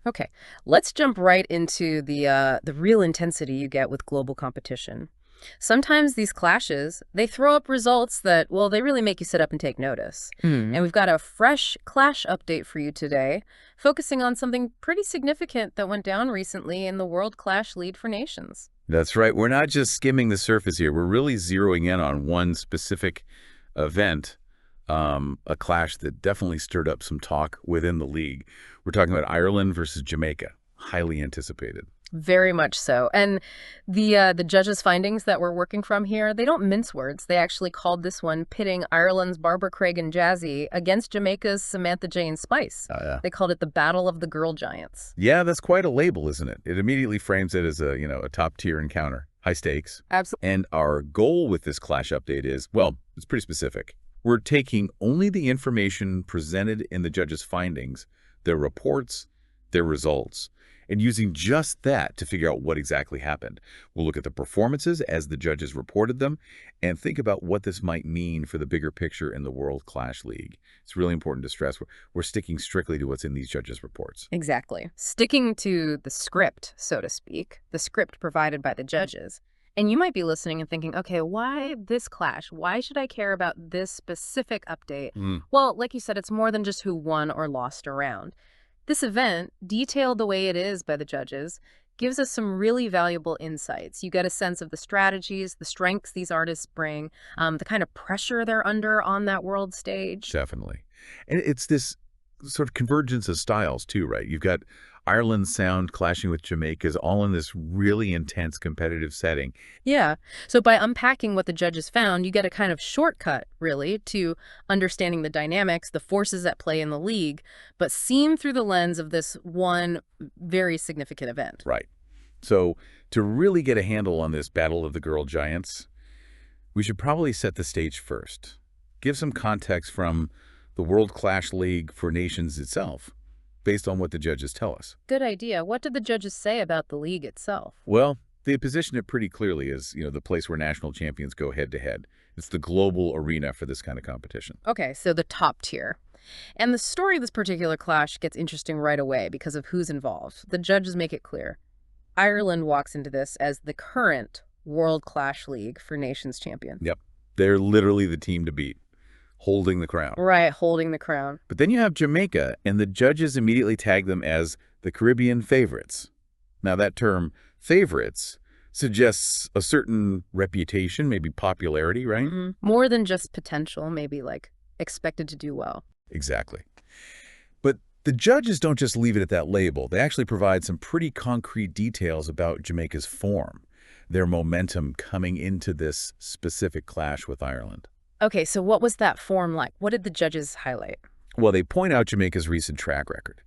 Okay, let's jump right into the real intensity you get with global competition. Sometimes these clashes, they throw up results that, well, they really make you sit up and take notice. Hmm. And we've got a fresh clash update for you today, focusing on something pretty significant that went down recently in the World Clash League for Nations. That's right. We're not just skimming the surface here. We're really zeroing in on one specific event, a clash that definitely stirred up some talk within the league. We're talking about Ireland versus Jamaica, highly anticipated. Very much so. And the judges' findings that we're working from here, they don't mince words. They actually called this one pitting Ireland's Barbara Craig and Jazzy against Jamaica's Samantha J and Spice. Yeah. They called it the Battle of the Girl Giants. Yeah, that's quite a label, isn't it? It immediately frames it as a top-tier encounter, high stakes. Absolutely. And our goal with this clash update is, well, it's pretty specific. We're taking only the information presented in the judges' findings, their reports, their results, and using just that to figure out what exactly happened. We'll look at the performances as the judges reported them and think about what this might mean for the bigger picture in the World Clash League. It's really important to stress we're sticking strictly to what's in these judges' reports. Exactly. Sticking to the script, so to speak, the script provided by the judges. And you might be listening and thinking, okay, why this clash? Why should I care about this specific update? Mm, Well, like you said, it's more than just who won or lost a round. This event, detailed the way it is by the judges, gives us some really valuable insights. You get a sense of the strategies, the strengths these artists bring, the kind of pressure they're under on that world stage. definitely. And it's this sort of convergence of styles too, right? You've got Ireland's sound clashing with Jamaica's, all in this really intense competitive setting. Yeah. So by unpacking what the judges found, you get a kind of shortcut, really, to understanding the dynamics, the forces at play in the league, but seen through the lens of this one very significant event. Right. So to really get a handle on this Battle of the Girl Giants, we should probably set the stage first. Give some context from the World Clash League for Nations itself, based on what the judges tell us. Good idea. What did the judges say about the league itself? Well, they position it pretty clearly as, the place where national champions go head-to-head. It's the global arena for this kind of competition. Okay, so the top tier. And the story of this particular clash gets interesting right away because of who's involved. The judges make it clear. Ireland walks into this as the current World Clash League for Nations champion. Yep. They're literally the team to beat, holding the crown. Right, holding the crown. But then you have Jamaica, and the judges immediately tag them as the Caribbean favorites. Now, that term, favorites, suggests a certain reputation, maybe popularity, right? More than just potential, maybe like expected to do well. Exactly. But the judges don't just leave it at that label. They actually provide some pretty concrete details about Jamaica's form, their momentum coming into this specific clash with Ireland. Okay, so what was that form like? What did the judges highlight? Well, they point out Jamaica's recent track record.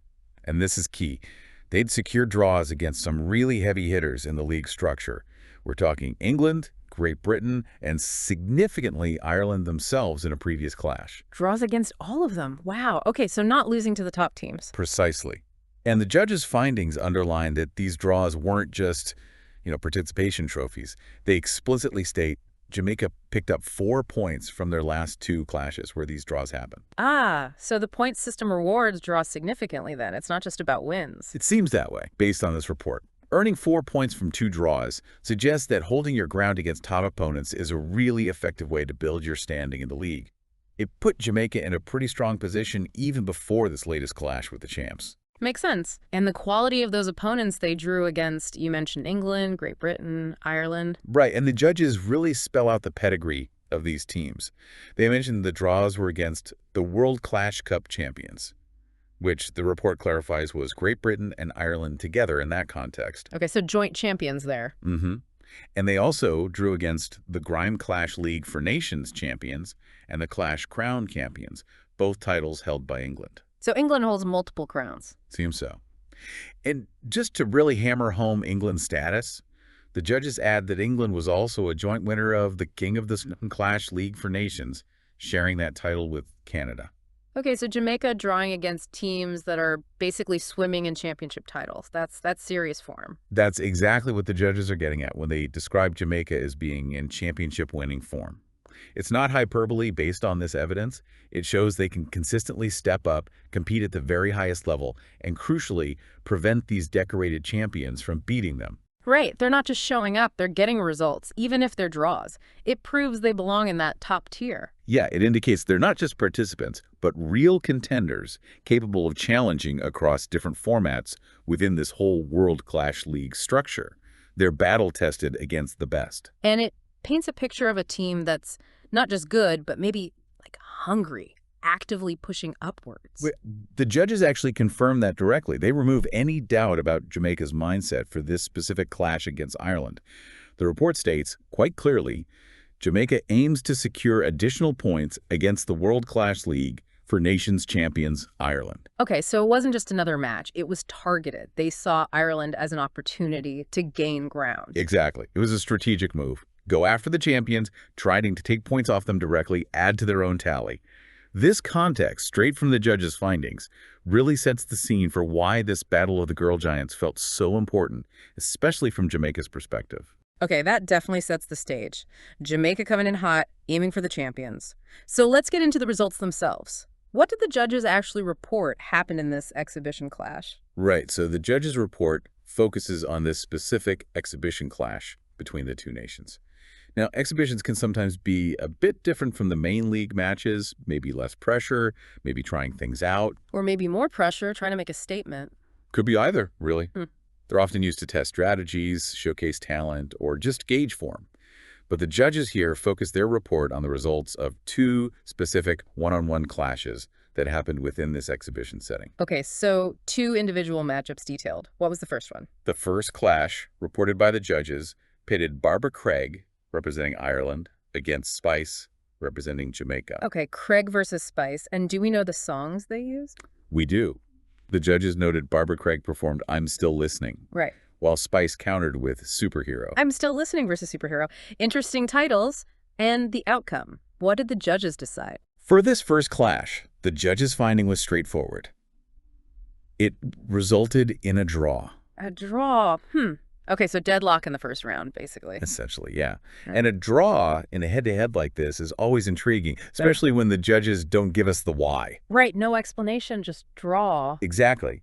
And this is key. They'd secured draws against some really heavy hitters in the league structure. We're talking England, Great Britain, and significantly Ireland themselves in a previous clash. Draws against all of them. Wow. Okay, so not losing to the top teams. Precisely. And the judges' findings underline that these draws weren't just, participation trophies. They explicitly state Jamaica picked up 4 points from their last 2 clashes where these draws happened. Ah, so the point system rewards draw significantly then. It's not just about wins. It seems that way, based on this report. Earning 4 points from 2 draws suggests that holding your ground against top opponents is a really effective way to build your standing in the league. It put Jamaica in a pretty strong position even before this latest clash with the champs. Makes sense. And the quality of those opponents they drew against, you mentioned England, Great Britain, Ireland. Right, and the judges really spell out the pedigree of these teams. They mentioned the draws were against the World Clash Cup champions, which the report clarifies was Great Britain and Ireland together in that context. Okay, so joint champions there. And they also drew against the Grime Clash League for Nations champions and the Clash Crown champions, both titles held by England. So England holds multiple crowns. Seems so. And just to really hammer home England's status, the judges add that England was also a joint winner of the King of the Clash League for Nations, sharing that title with Canada. Okay, so Jamaica drawing against teams that are basically swimming in championship titles. That's serious form. That's exactly what the judges are getting at when they describe Jamaica as being in championship winning form. It's not hyperbole based on this evidence. It shows they can consistently step up, compete at the very highest level, and crucially, prevent these decorated champions from beating them. Right, they're not just showing up, they're getting results, even if they're draws. It proves they belong in that top tier. Yeah, it indicates they're not just participants, but real contenders capable of challenging across different formats within this whole World Clash League structure. They're battle-tested against the best. And it paints a picture of a team that's not just good, but maybe like hungry, actively pushing upwards. The judges actually confirm that directly. They remove any doubt about Jamaica's mindset for this specific clash against Ireland. The report states, quite clearly, Jamaica aims to secure additional points against the World Clash League for nations champions Ireland. Okay, so it wasn't just another match. It was targeted. They saw Ireland as an opportunity to gain ground. Exactly. It was a strategic move. Go after the champions, trying to take points off them directly, add to their own tally. This context, straight from the judges' findings, really sets the scene for why this Battle of the Girl Giants felt so important, especially from Jamaica's perspective. Okay, that definitely sets the stage. Jamaica coming in hot, aiming for the champions. So let's get into the results themselves. What did the judges actually report happened in this exhibition clash? Right, so the judges' report focuses on this specific exhibition clash between the two nations. Now, exhibitions can sometimes be a bit different from the main league matches, maybe less pressure, maybe trying things out. Or maybe more pressure, trying to make a statement. Could be either, really. They're often used to test strategies, showcase talent, or just gauge form. But the judges here focus their report on the results of two specific one-on-one clashes that happened within this exhibition setting. Okay, so two individual matchups detailed. What was the first one? The first clash, reported by the judges, pitted Barbara Craig, representing Ireland, against Spice, representing Jamaica. Okay, Craig versus Spice. And do we know the songs they used? We do. The judges noted Barbara Craig performed I'm Still Listening, Right. while Spice countered with Superhero. I'm Still Listening versus Superhero. Interesting titles. And the outcome. What did the judges decide? For this first clash, the judges' finding was straightforward. It resulted in a draw. A draw. Okay, so deadlock in the first round, basically. Essentially, yeah. Right. And a draw in a head-to-head like this is always intriguing, especially when the judges don't give us the why. Right, no explanation, just draw. Exactly.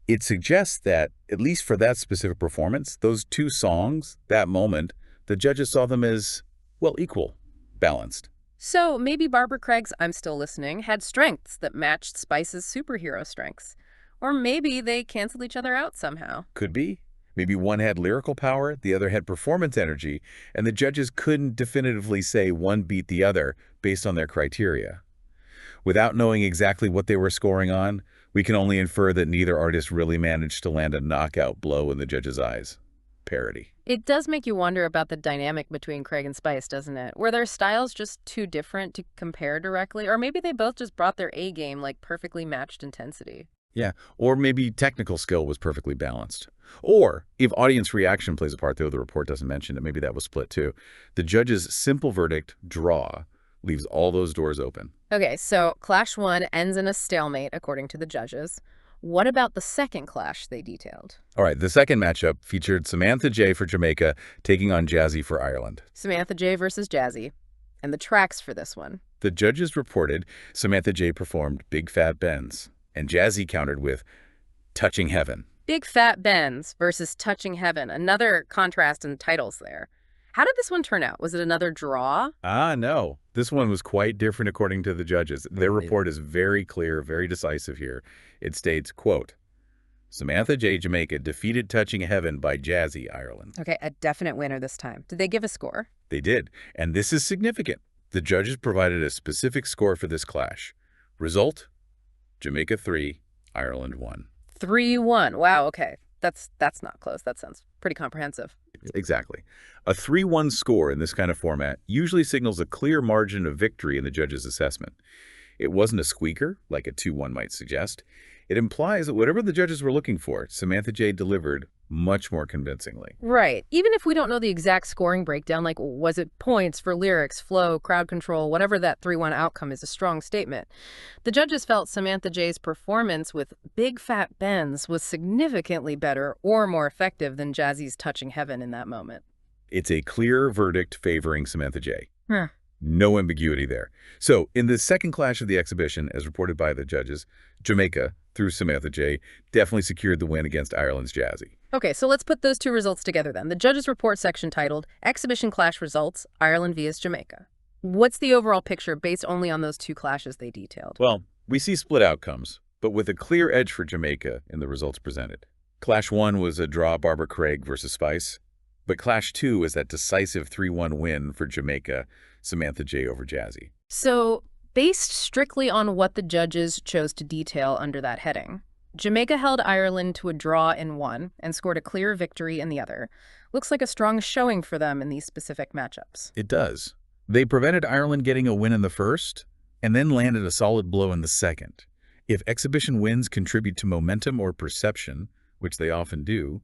It suggests that, at least for that specific performance, those two songs, that moment, the judges saw them as, well, equal, balanced. So maybe Barbara Craig's I'm Still Listening had strengths that matched Spice's superhero strengths. Or maybe they canceled each other out somehow. Could be. Maybe one had lyrical power, the other had performance energy, and the judges couldn't definitively say one beat the other based on their criteria. Without knowing exactly what they were scoring on, we can only infer that neither artist really managed to land a knockout blow in the judges' eyes. Parody. It does make you wonder about the dynamic between Craig and Spice, doesn't it? Were their styles just too different to compare directly? Or maybe they both just brought their A game, like perfectly matched intensity. Yeah, or maybe technical skill was perfectly balanced. Or, if audience reaction plays a part, though the report doesn't mention it, maybe that was split too, the judge's simple verdict, draw, leaves all those doors open. Okay, so Clash 1 ends in a stalemate, according to the judges. What about the second clash they detailed? All right, the second matchup featured Samantha J for Jamaica taking on Jazzy for Ireland. Samantha J versus Jazzy. And the tracks for this one. The judges reported Samantha J performed Big Fat Bends, and Jazzy countered with Touching Heaven. Big Fat Bends versus Touching Heaven. Another contrast in titles there. How did this one turn out? Was it another draw? No. This one was quite different according to the judges. Their report is very clear, very decisive here. It states, quote, Samantha J Jamaica defeated Touching Heaven by Jazzy Ireland. Okay, a definite winner this time. Did they give a score? They did, and this is significant. The judges provided a specific score for this clash. Result, Jamaica 3, Ireland 1. 3-1. Wow, okay. That's not close. That sounds pretty comprehensive. Exactly. A 3-1 score in this kind of format usually signals a clear margin of victory in the judge's assessment. It wasn't a squeaker, like a 2-1 might suggest. It implies that whatever the judges were looking for, Samantha J delivered much more convincingly. Right. Even if we don't know the exact scoring breakdown, like was it points for lyrics, flow, crowd control, whatever that 3-1 outcome is a strong statement. The judges felt Samantha J's performance with Big Fat Bends was significantly better or more effective than Jazzy's Touching Heaven in that moment. It's a clear verdict favoring Samantha J. No ambiguity there. So, in the second clash of the exhibition, as reported by the judges, Jamaica, through Samantha J, definitely secured the win against Ireland's Jazzy. Okay, so let's put those two results together then. The judges' report section titled Exhibition Clash Results, Ireland vs. Jamaica. What's the overall picture based only on those two clashes they detailed? Well, we see split outcomes, but with a clear edge for Jamaica in the results presented. Clash 1 was a draw, Barbara Craig versus Spice, but Clash 2 is that decisive 3-1 win for Jamaica, Samantha J over Jazzy. So, based strictly on what the judges chose to detail under that heading, Jamaica held Ireland to a draw in one and scored a clear victory in the other. Looks like a strong showing for them in these specific matchups. It does. They prevented Ireland getting a win in the first, and then landed a solid blow in the second. If exhibition wins contribute to momentum or perception, which they often do,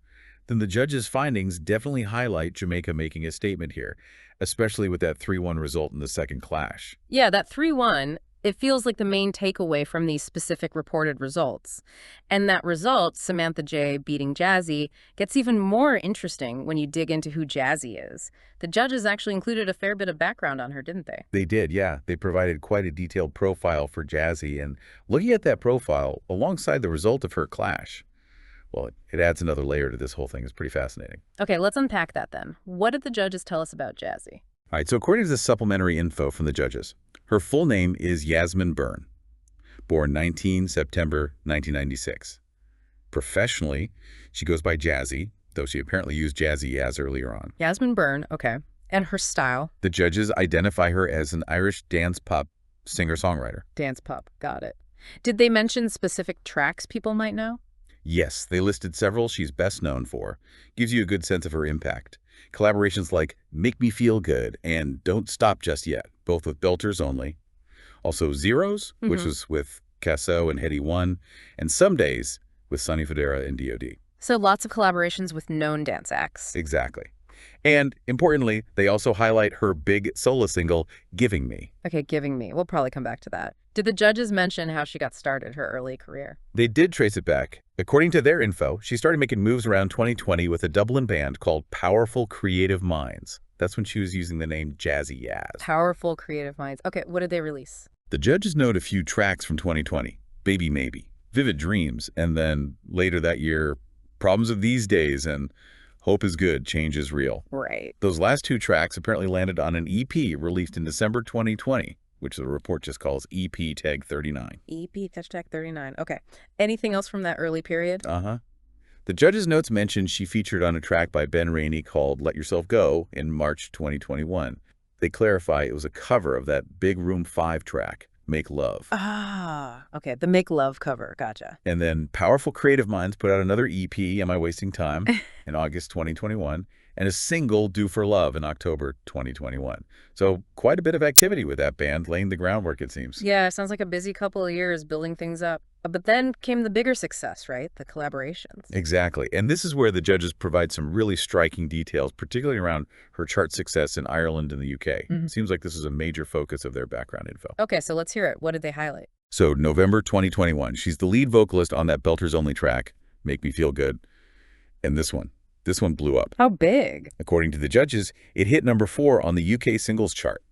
then the judges' findings definitely highlight Jamaica making a statement here, especially with that 3-1 result in the second clash. Yeah, that 3-1, it feels like the main takeaway from these specific reported results. And that result, Samantha J beating Jazzy, gets even more interesting when you dig into who Jazzy is. The judges actually included a fair bit of background on her, didn't they? They did, yeah. They provided quite a detailed profile for Jazzy, and looking at that profile alongside the result of her clash, well, it adds another layer to this whole thing. It's pretty fascinating. Okay, let's unpack that then. What did the judges tell us about Jazzy? All right, so according to the supplementary info from the judges, her full name is Yasmin Byrne, born 19 September 1996. Professionally, she goes by Jazzy, though she apparently used Jazzy Yaz earlier on. Yasmin Byrne, okay. And her style? The judges identify her as an Irish dance pop singer-songwriter. Dance pop, got it. Did they mention specific tracks people might know? Yes, they listed several she's best known for. Gives you a good sense of her impact. Collaborations like Make Me Feel Good and Don't Stop Just Yet, both with belters only. Also Zeros, which was with Casso and Hetty One, and Some Days with Sonny Fodera and D.O.D. So lots of collaborations with known dance acts. Exactly. And importantly, they also highlight her big solo single, Giving Me. Okay, Giving Me. We'll probably come back to that. Did the judges mention how she got started, her early career? They did trace it back. According to their info, she started making moves around 2020 with a Dublin band called Powerful Creative Minds. That's when she was using the name Jazzy Yaz. Powerful Creative Minds. Okay, what did they release? The judges note a few tracks from 2020. Baby Maybe, Vivid Dreams, and then later that year, Problems of These Days and Hope is Good, Change is Real. Right. Those last two tracks apparently landed on an EP released in December 2020, which the report just calls EP Tag 39. EP hashtag 39. Okay. Anything else from that early period? Uh-huh. The judge's notes mentioned she featured on a track by Ben Rainey called Let Yourself Go in March 2021. They clarify it was a cover of that Big Room 5 track, Make Love. Ah, okay. The Make Love cover. Gotcha. And then Powerful Creative Minds put out another EP, Am I Wasting Time, in August 2021, and a single, Do for Love, in October 2021. So quite a bit of activity with that band, laying the groundwork, it seems. Yeah, sounds like a busy couple of years building things up. But then came the bigger success, right? The collaborations. Exactly. And this is where the judges provide some really striking details, particularly around her chart success in Ireland and the UK. Seems like this is a major focus of their background info. Okay, so let's hear it. What did they highlight? So November 2021, she's the lead vocalist on that Belters Only track, Make Me Feel Good. And this one blew up. How big? According to the judges, it hit number 4 on the UK singles chart,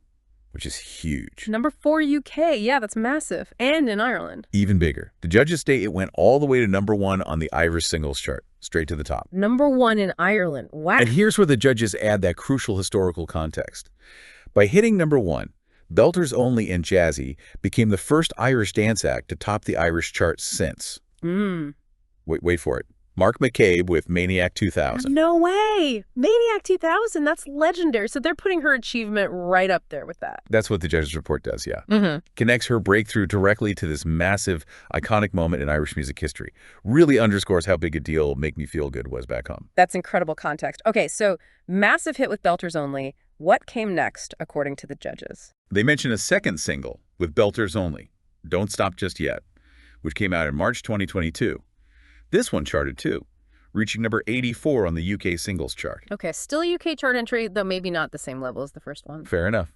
which is huge. Number 4 UK. Yeah, that's massive. And in Ireland. Even bigger. The judges state it went all the way to number 1 on the Irish singles chart, straight to the top. Number 1 in Ireland. Wow. And here's where the judges add that crucial historical context. By hitting number 1, Belters Only and Jazzy became the first Irish dance act to top the Irish charts since. Wait for it. Mark McCabe with Maniac 2000. No way! Maniac 2000, that's legendary. So they're putting her achievement right up there with that. That's what the judges' report does, yeah. Connects her breakthrough directly to this massive, iconic moment in Irish music history. Really underscores how big a deal Make Me Feel Good was back home. That's incredible context. Okay, so massive hit with Belters Only. What came next, according to the judges? They mention a second single with Belters Only, Don't Stop Just Yet, which came out in March 2022. This one charted too, reaching number 84 on the UK singles chart. Okay, still a UK chart entry, though maybe not the same level as the first one. Fair enough.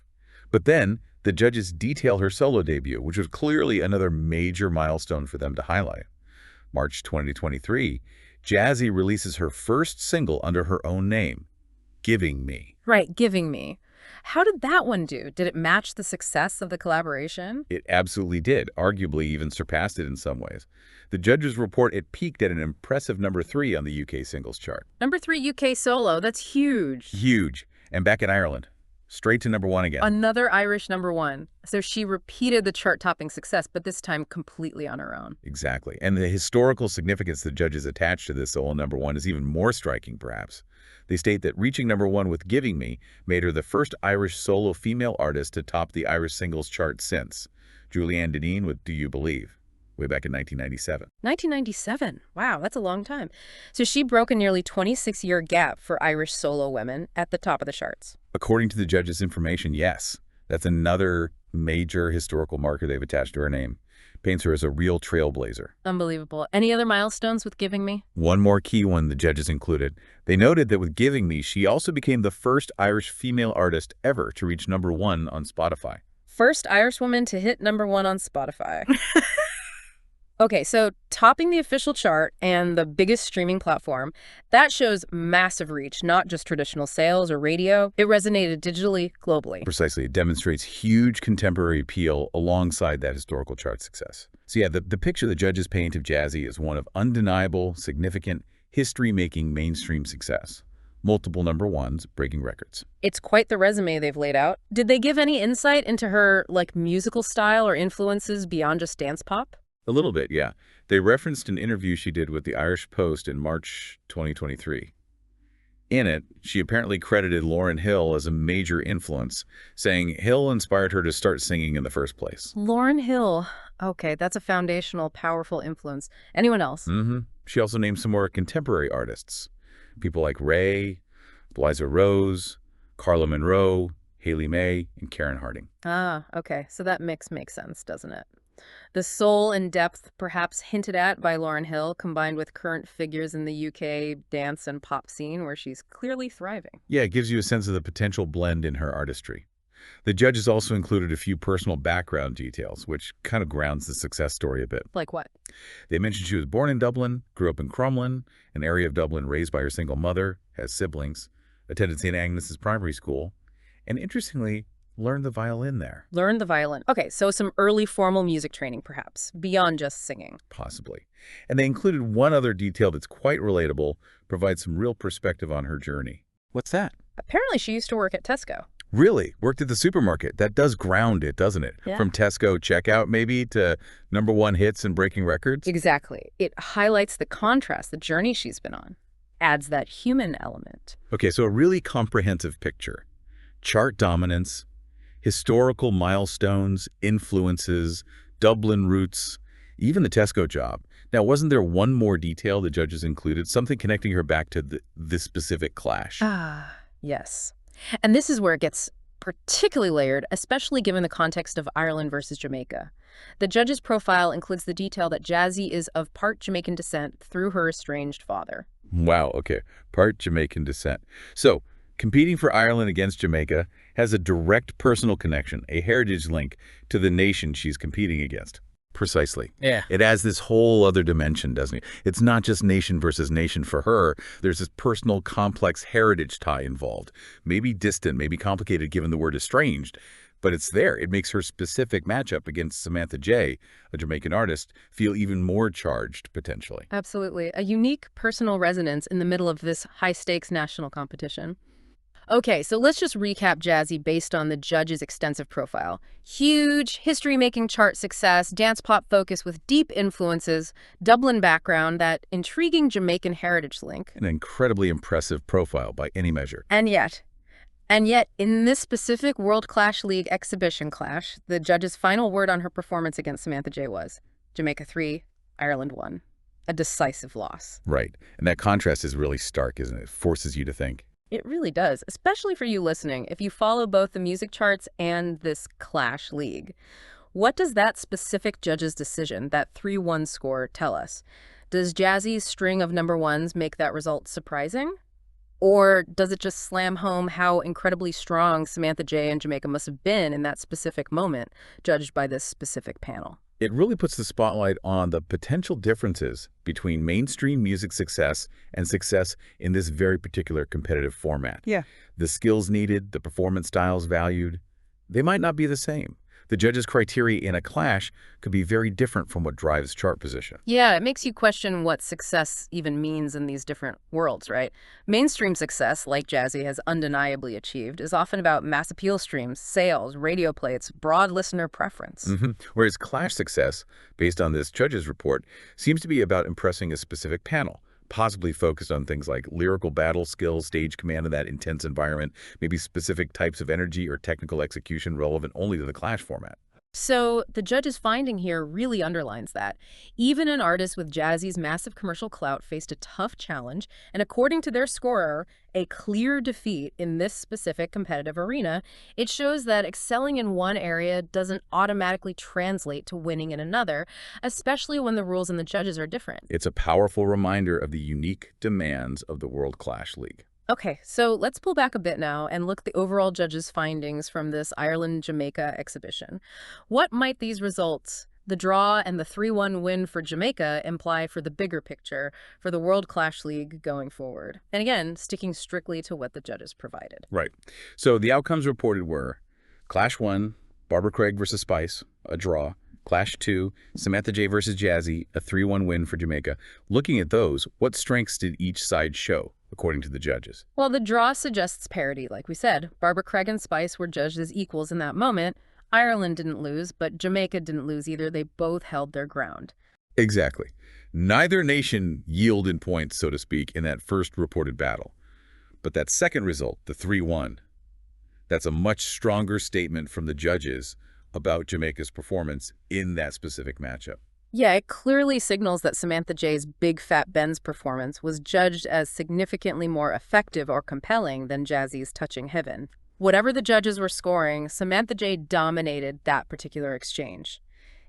But then the judges detail her solo debut, which was clearly another major milestone for them to highlight. March 2023, Jazzy releases her first single under her own name, Giving Me. Right, Giving Me. How did that one do? Did it match the success of the collaboration? It absolutely did, arguably even surpassed it in some ways. The judges report it peaked at an impressive #3 on the UK singles chart. Number 3 UK solo, that's huge. Huge. And back in Ireland, straight to #1 again. Another Irish #1. So she repeated the chart-topping success, but this time completely on her own. Exactly. And the historical significance the judges attach to this solo #1 is even more striking, perhaps. They state that reaching #1 with Giving Me made her the first Irish solo female artist to top the Irish singles chart since. Julianne Deneen with Do You Believe, way back in 1997. 1997. Wow, that's a long time. So she broke a nearly 26-year gap for Irish solo women at the top of the charts. According to the judges' information, yes. That's another major historical marker they've attached to her name. Paints her as a real trailblazer. Unbelievable. Any other milestones with Giving Me? One more key one the judges included. They noted that with Giving Me, she also became the first Irish female artist ever to reach #1 on Spotify. First Irish woman to hit #1 on Spotify. Okay, so topping the official chart and the biggest streaming platform, that shows massive reach, not just traditional sales or radio. It resonated digitally, globally. Precisely. It demonstrates huge contemporary appeal alongside that historical chart success. So yeah, the picture the judges paint of Jazzy is one of undeniable, significant, history-making mainstream success. Multiple #1s, breaking records. It's quite the resume they've laid out. Did they give any insight into her, musical style or influences beyond just dance pop? A little bit, yeah. They referenced an interview she did with the Irish Post in March 2023. In it, she apparently credited Lauryn Hill as a major influence, saying Hill inspired her to start singing in the first place. Lauryn Hill. Okay, that's a foundational, powerful influence. Anyone else? She also named some more contemporary artists. People like Ray, Liza Rose, Carla Monroe, Haley May, and Karen Harding. Ah, okay. So that mix makes sense, doesn't it? The soul and depth perhaps hinted at by Lauryn Hill combined with current figures in the UK dance and pop scene where she's clearly thriving. Yeah, it gives you a sense of the potential blend in her artistry. The judges also included a few personal background details, which kind of grounds the success story a bit. Like what? They mentioned she was born in Dublin, grew up in Crumlin, an area of Dublin raised by her single mother, has siblings, attended St. Agnes's primary school, and interestingly, learned the violin there. Learned the violin. Okay, so some early formal music training perhaps, beyond just singing. Possibly. And they included one other detail that's quite relatable, provides some real perspective on her journey. What's that? Apparently she used to work at Tesco. Really? Worked at the supermarket. That does ground it, doesn't it? Yeah. From Tesco checkout, maybe, to #1 hits and breaking records? Exactly. It highlights the contrast, the journey she's been on. Adds that human element. Okay, so a really comprehensive picture. Chart dominance, historical milestones, influences, Dublin roots, even the Tesco job. Now, wasn't there one more detail the judges included, something connecting her back to this specific clash? Ah, yes. And this is where it gets particularly layered, especially given the context of Ireland versus Jamaica. The judge's profile includes the detail that Jazzy is of part Jamaican descent through her estranged father. Wow, okay. Part Jamaican descent. So, competing for Ireland against Jamaica has a direct personal connection, a heritage link to the nation she's competing against. Precisely. Yeah. It adds this whole other dimension, doesn't it? It's not just nation versus nation for her. There's this personal, complex heritage tie involved. Maybe distant, maybe complicated given the word estranged, but it's there. It makes her specific matchup against Samantha J, a Jamaican artist, feel even more charged, potentially. Absolutely. A unique personal resonance in the middle of this high-stakes national competition. Okay, so let's just recap Jazzy based on the judge's extensive profile. Huge, history-making chart success, dance pop focus with deep influences, Dublin background, that intriguing Jamaican heritage link. An incredibly impressive profile by any measure. And yet, in this specific World Clash League exhibition clash, the judge's final word on her performance against Samantha J was Jamaica 3, Ireland 1. A decisive loss. Right. And that contrast is really stark, isn't it? It forces you to think. It really does, especially for you listening, if you follow both the music charts and this Clash League. What does that specific judge's decision, that 3-1 score, tell us? Does Jazzy's string of #1s make that result surprising? Or does it just slam home how incredibly strong Samantha J and Jamaica must have been in that specific moment, judged by this specific panel? It really puts the spotlight on the potential differences between mainstream music success and success in this very particular competitive format. Yeah. The skills needed, the performance styles valued, they might not be the same. The judges' criteria in a clash could be very different from what drives chart position. Yeah, it makes you question what success even means in these different worlds, right? Mainstream success, like Jazzy has undeniably achieved, is often about mass appeal streams, sales, radio plays, broad listener preference. Whereas clash success, based on this judges' report, seems to be about impressing a specific panel, possibly focused on things like lyrical battle skills, stage command in that intense environment, maybe specific types of energy or technical execution relevant only to the clash format. So the judge's finding here really underlines that. Even an artist with Jazzy's massive commercial clout faced a tough challenge, and according to their scorer, a clear defeat in this specific competitive arena. It shows that excelling in one area doesn't automatically translate to winning in another, especially when the rules and the judges are different. It's a powerful reminder of the unique demands of the World Clash League. Okay, so let's pull back a bit now and look at the overall judges' findings from this Ireland-Jamaica exhibition. What might these results, the draw and the 3-1 win for Jamaica, imply for the bigger picture for the World Clash League going forward? And again, sticking strictly to what the judges provided. Right. So the outcomes reported were Clash 1, Barbara Craig versus Spice, a draw. Clash 2, Samantha J versus Jazzy, a 3-1 win for Jamaica. Looking at those, what strengths did each side show, according to the judges? Well, the draw suggests parity, like we said. Barbara Craig and Spice were judged as equals in that moment. Ireland didn't lose, but Jamaica didn't lose either. They both held their ground. Exactly. Neither nation yielded in points, so to speak, in that first reported battle. But that second result, the 3-1, that's a much stronger statement from the judges about Jamaica's performance in that specific matchup. Yeah, it clearly signals that Samantha J's Big Fat Ben's performance was judged as significantly more effective or compelling than Jazzy's Touching Heaven. Whatever the judges were scoring, Samantha J dominated that particular exchange.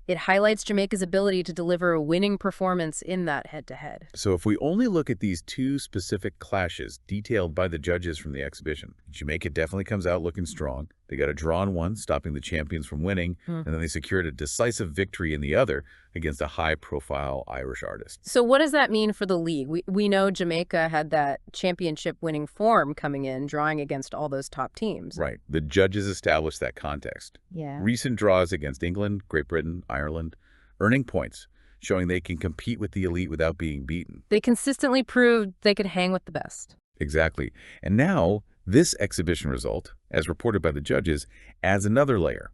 It highlights Jamaica's ability to deliver a winning performance in that head-to-head. So if we only look at these two specific clashes detailed by the judges from the exhibition, Jamaica definitely comes out looking strong. They got a draw in one, stopping the champions from winning, and then they secured a decisive victory in the other against a high-profile Irish artist. So what does that mean for the league? We know Jamaica had that championship-winning form coming in, drawing against all those top teams. Right. The judges established that context. Yeah. Recent draws against England, Great Britain, Ireland, earning points, showing they can compete with the elite without being beaten. They consistently proved they could hang with the best. Exactly. And now, this exhibition result, as reported by the judges, adds another layer.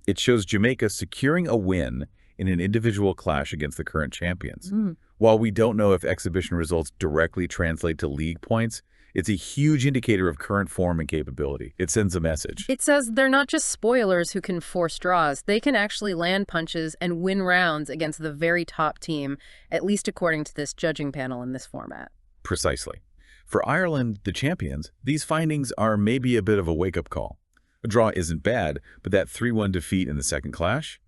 It shows Jamaica securing a win in an individual clash against the current champions. While we don't know if exhibition results directly translate to league points, it's a huge indicator of current form and capability. It sends a message. It says they're not just spoilers who can force draws. They can actually land punches and win rounds against the very top team, at least according to this judging panel in this format. Precisely. For Ireland, the champions, these findings are maybe a bit of a wake-up call. A draw isn't bad, but that 3-1 defeat in the second clash,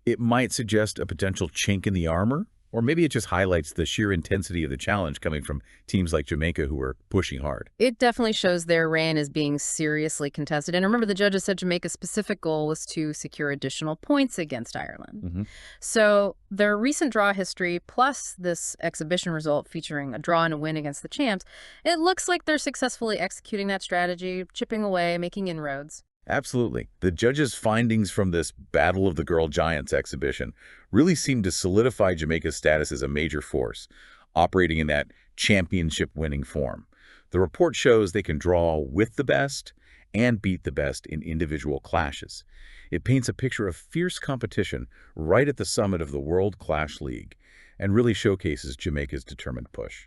it might suggest a potential chink in the armor, or maybe it just highlights the sheer intensity of the challenge coming from teams like Jamaica who are pushing hard. It definitely shows their reign is being seriously contested. And remember, the judges said Jamaica's specific goal was to secure additional points against Ireland. So their recent draw history, plus this exhibition result featuring a draw and a win against the champs, it looks like they're successfully executing that strategy, chipping away, making inroads. Absolutely. The judges' findings from this Battle of the Girl Giants exhibition really seem to solidify Jamaica's status as a major force, operating in that championship-winning form. The report shows they can draw with the best and beat the best in individual clashes. It paints a picture of fierce competition right at the summit of the World Clash League and really showcases Jamaica's determined push.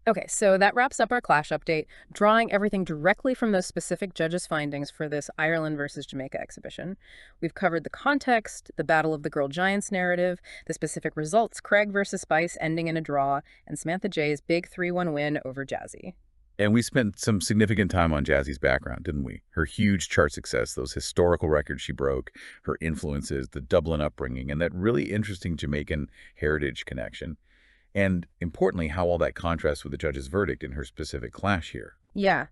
Okay, so that wraps up our Clash update, drawing everything directly from those specific judges' findings for this Ireland versus Jamaica exhibition. We've covered the context, the Battle of the Girl Giants narrative, the specific results, Craig versus Spice ending in a draw, and Samantha J's big 3-1 win over Jazzy. And we spent some significant time on Jazzy's background, didn't we? Her huge chart success, those historical records she broke, her influences, the Dublin upbringing, and that really interesting Jamaican heritage connection. And importantly, how all that contrasts with the judge's verdict in her specific clash here. Yeah.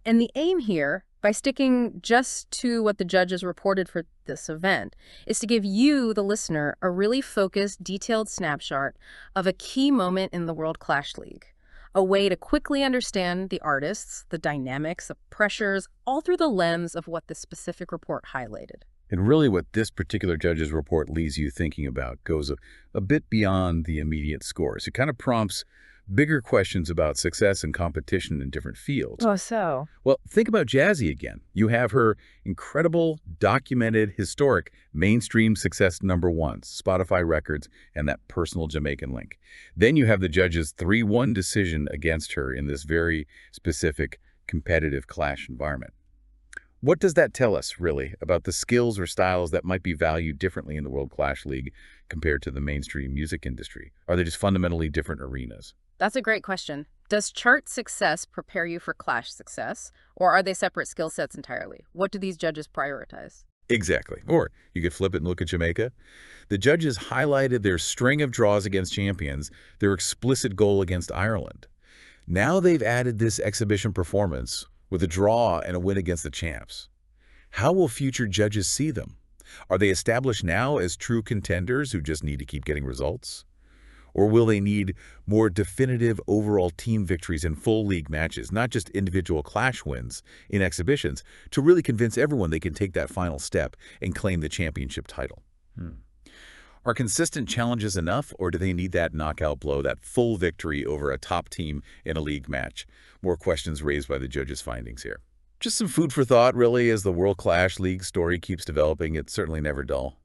And the aim here, by sticking just to what the judges reported for this event, is to give you, the listener, a really focused, detailed snapshot of a key moment in the World Clash League. A way to quickly understand the artists, the dynamics, the pressures, all through the lens of what the specific report highlighted. And really what this particular judge's report leaves you thinking about goes a bit beyond the immediate scores. It kind of prompts bigger questions about success and competition in different fields. Oh, so? Well, think about Jazzy again. You have her incredible, documented, historic, mainstream success #1s, Spotify records, and that personal Jamaican link. Then you have the judge's 3-1 decision against her in this very specific, competitive clash environment. What does that tell us, really, about the skills or styles that might be valued differently in the World Clash League compared to the mainstream music industry? Are they just fundamentally different arenas? That's a great question. Does chart success prepare you for clash success, or are they separate skill sets entirely? What do these judges prioritize? Exactly. Or you could flip it and look at Jamaica. The judges highlighted their string of draws against champions, their explicit goal against Ireland. Now they've added this exhibition performance with a draw and a win against the champs. How will future judges see them? Are they established now as true contenders who just need to keep getting results? Or will they need more definitive overall team victories in full league matches, not just individual clash wins in exhibitions, to really convince everyone they can take that final step and claim the championship title? Are consistent challenges enough, or do they need that knockout blow, that full victory over a top team in a league match? More questions raised by the judges' findings here. Just some food for thought, really, as the World Clash League story keeps developing. It's certainly never dull.